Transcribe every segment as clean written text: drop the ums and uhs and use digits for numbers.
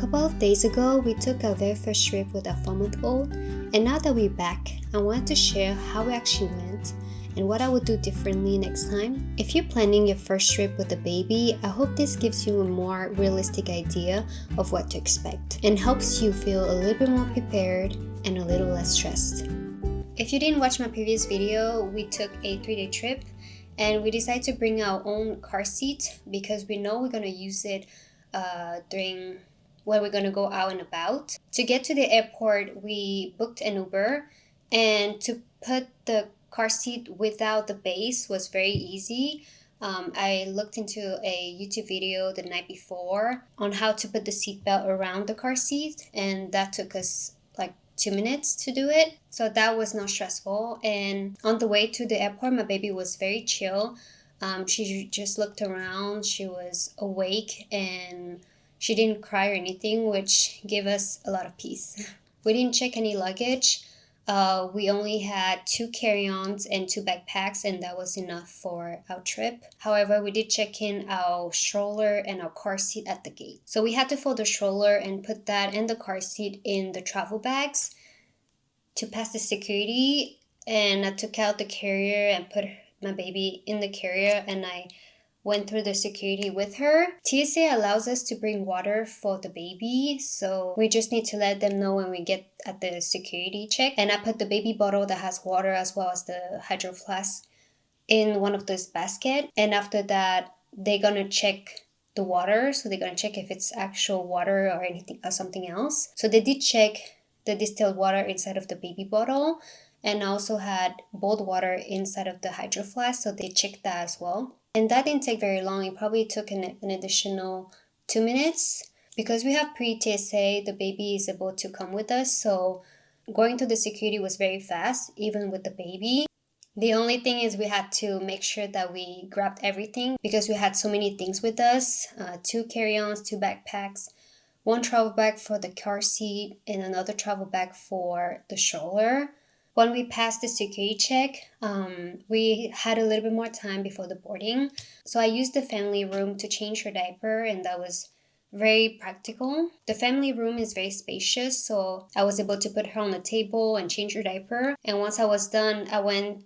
couple of days ago, we took our very first trip with our 4-month-old, and now that we're back, I wanted to share how we actually went and what I would do differently next time. If you're planning your first trip with a baby, I hope this gives you a more realistic idea of what to expect and helps you feel a little bit more prepared and a little less stressed. If you didn't watch my previous video, we took a 3-day trip and we decided to bring our own car seat because we know we're going to use it during when we're going to go out and about. To get to the airport, we booked an Uber, and to put the car seat without the base was very easy. I looked into a YouTube video the night before on how to put the seatbelt around the car seat, and that took us like 2 minutes to do it, so that was not stressful. And on the way to the airport, my baby was very chill. She just looked around, she was awake, and she didn't cry or anything, which gave us a lot of peace. We didn't check any luggage. We only had 2 carry-ons and 2 backpacks, and that was enough for our trip. However, we did check in our stroller and our car seat at the gate. So we had to fold the stroller and put that and the car seat in the travel bags to pass the security. And I took out the carrier and put my baby in the carrier, and I went through the security with her. TSA allows us to bring water for the baby, so we just need to let them know when we get at the security check. And I put the baby bottle that has water as well as the hydro flask in one of those baskets. And after that, they're gonna check the water, so they're gonna check if it's actual water or anything or something else. So they did check the distilled water inside of the baby bottle, and also had boiled water inside of the hydro flask, so they checked that as well. And that didn't take very long. It probably took an additional 2 minutes. Because we have pre-TSA, the baby is able to come with us, so going to the security was very fast, even with the baby. The only thing is we had to make sure that we grabbed everything because we had so many things with us. 2 carry-ons, 2 backpacks, 1 travel bag for the car seat, and another travel bag for the stroller. When we passed the security check, we had a little bit more time before the boarding. So I used the family room to change her diaper, and that was very practical. The family room is very spacious, so I was able to put her on the table and change her diaper. And once I was done, I went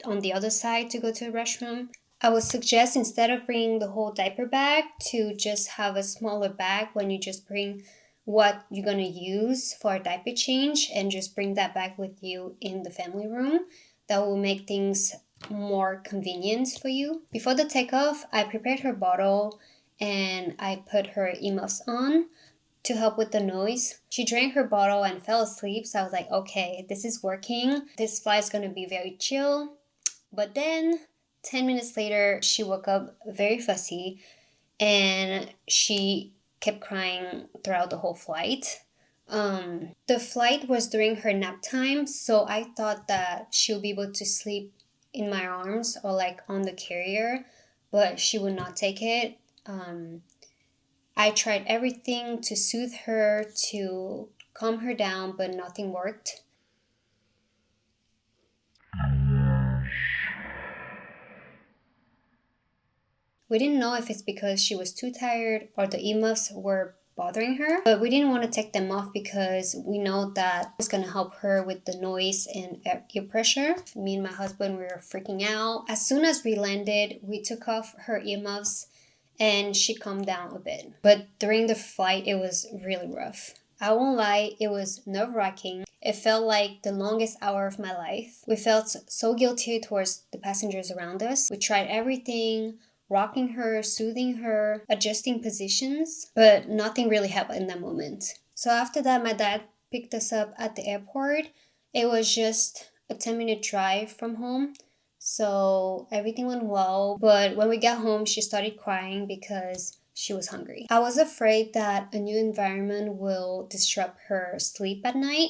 on the other side to go to the restroom. I would suggest, instead of bringing the whole diaper bag, to just have a smaller bag when you just bring what you're going to use for a diaper change, and just bring that back with you in the family room. That will make things more convenient for you. Before the takeoff, I prepared her bottle and I put her earmuffs on to help with the noise. She drank her bottle and fell asleep, so I was like, okay, this is working. This flight is going to be very chill. But then 10 minutes later, she woke up very fussy and she kept crying throughout the whole flight. The flight was during her nap time, so I thought that she'll be able to sleep in my arms or like on the carrier, but she would not take it. I tried everything to soothe her, to calm her down, but nothing worked. We didn't know if it's because she was too tired or the earmuffs were bothering her, but we didn't want to take them off because we know that it's going to help her with the noise and ear pressure. Me and my husband, we were freaking out. As soon as we landed, we took off her earmuffs and she calmed down a bit. But during the flight, it was really rough. I won't lie, it was nerve-wracking. It felt like the longest hour of my life. We felt so guilty towards the passengers around us. We tried everything, rocking her, soothing her, adjusting positions, but nothing really helped in that moment. So after that, my dad picked us up at the airport. It was just a 10-minute drive from home, so everything went well. But when we got home, she started crying because she was hungry. I was afraid that a new environment will disrupt her sleep at night,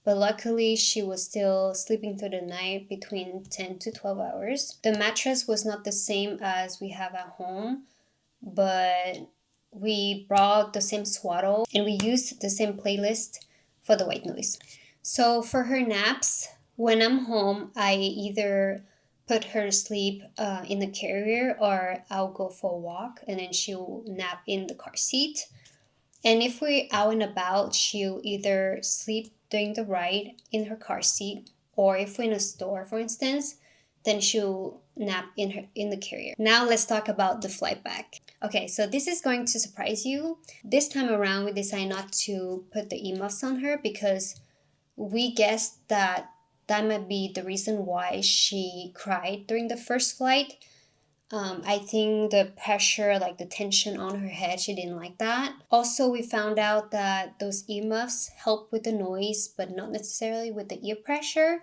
but luckily she was still sleeping through the night between 10 to 12 hours. The mattress was not the same as we have at home, but we brought the same swaddle and we used the same playlist for the white noise. So for her naps, when I'm home, I either put her to sleep in the carrier, or I'll go for a walk and then she'll nap in the car seat. And if we're out and about, she'll either sleep during the ride in her car seat, or if we're in a store, for instance, then she'll nap in the carrier. Now let's talk about the flight back. Okay, so this is going to surprise you. This time around, we decided not to put the earmuffs on her because we guessed that that might be the reason why she cried during the first flight. I think the pressure, like the tension on her head, she didn't like that. Also, we found out that those earmuffs help with the noise, but not necessarily with the ear pressure.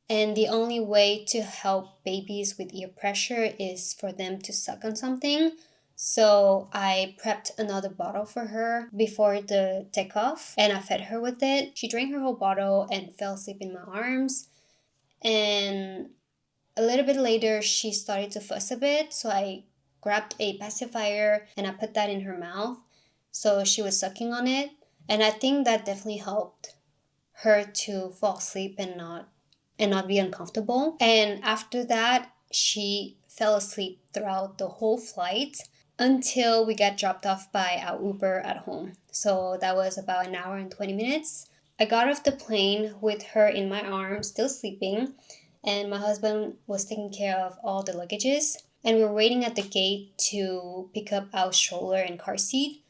And the only way to help babies with ear pressure is for them to suck on something. So I prepped another bottle for her before the takeoff and I fed her with it. She drank her whole bottle and fell asleep in my arms. And a little bit later, she started to fuss a bit, so I grabbed a pacifier and I put that in her mouth. So she was sucking on it, and I think that definitely helped her to fall asleep and not be uncomfortable. And after that, she fell asleep throughout the whole flight until we got dropped off by our Uber at home. So that was about an hour and 20 minutes. I got off the plane with her in my arms, still sleeping, and my husband was taking care of all the luggages. And we were waiting at the gate to pick up our stroller and car seat.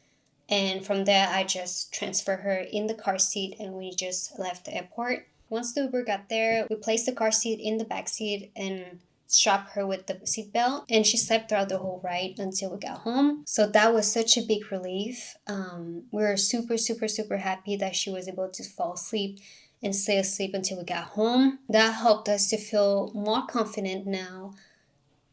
And from there, I just transferred her in the car seat and we just left the airport. Once the Uber got there, we placed the car seat in the back seat and strapped her with the seatbelt, and she slept throughout the whole ride until we got home. So that was such a big relief. We were super happy that she was able to fall asleep and stay asleep until we got home. That helped us to feel more confident now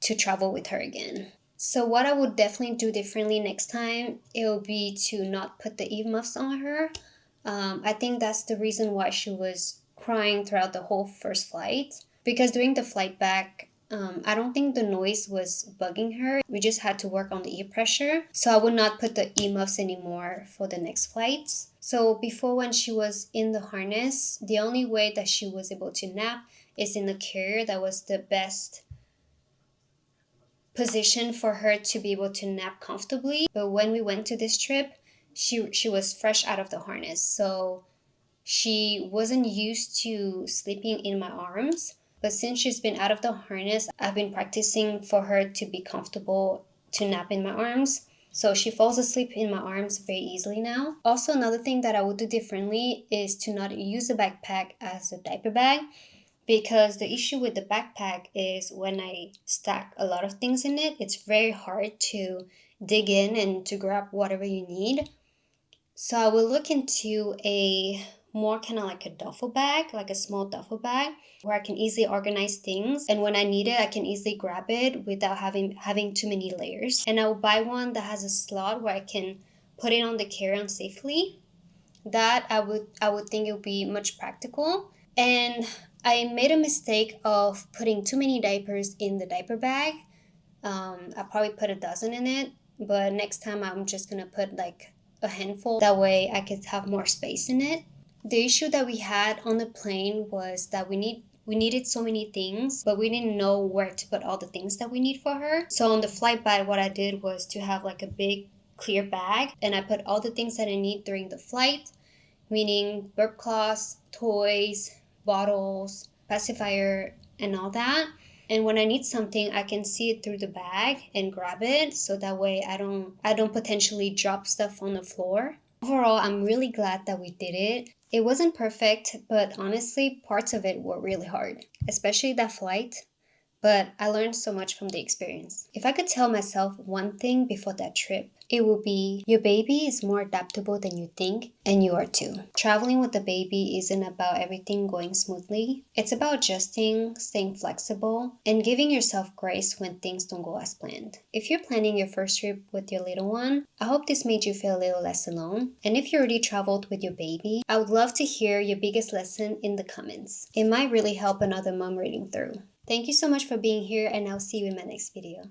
to travel with her again. So what I would definitely do differently next time, it will be to not put the earmuffs on her. I think that's the reason why she was crying throughout the whole first flight. Because during the flight back, I don't think the noise was bugging her. We just had to work on the ear pressure. So I would not put the earmuffs anymore for the next flights. So before, when she was in the harness, the only way that she was able to nap is in the carrier. That was the best position for her to be able to nap comfortably. But when we went to this trip, she was fresh out of the harness. So she wasn't used to sleeping in my arms. But since she's been out of the harness, I've been practicing for her to be comfortable to nap in my arms. So she falls asleep in my arms very easily now. Also, another thing that I would do differently is to not use a backpack as a diaper bag, because the issue with the backpack is when I stack a lot of things in it, it's very hard to dig in and to grab whatever you need. So I will look into a more kind of like a duffel bag, like a small duffel bag where I can easily organize things. And when I need it, I can easily grab it without having too many layers. And I will buy one that has a slot where I can put it on the carry-on safely. That I would think it would be much practical. And I made a mistake of putting too many diapers in the diaper bag. I probably put a dozen in it, but next time I'm just gonna put like a handful. That way I could have more space in it. The issue that we had on the plane was that we needed so many things, but we didn't know where to put all the things that we need for her. So on the flight back, what I did was to have like a big clear bag, and I put all the things that I need during the flight, meaning burp cloths, toys, bottles, pacifier, and all that. And when I need something, I can see it through the bag and grab it, so that way I don't potentially drop stuff on the floor. Overall, I'm really glad that we did it. It wasn't perfect, but honestly, parts of it were really hard, especially that flight. But I learned so much from the experience. If I could tell myself one thing before that trip, it would be your baby is more adaptable than you think, and you are too. Traveling with the baby isn't about everything going smoothly. It's about adjusting, staying flexible, and giving yourself grace when things don't go as planned. If you're planning your first trip with your little one, I hope this made you feel a little less alone. And if you already traveled with your baby, I would love to hear your biggest lesson in the comments. It might really help another mom reading through. Thank you so much for being here, and I'll see you in my next video.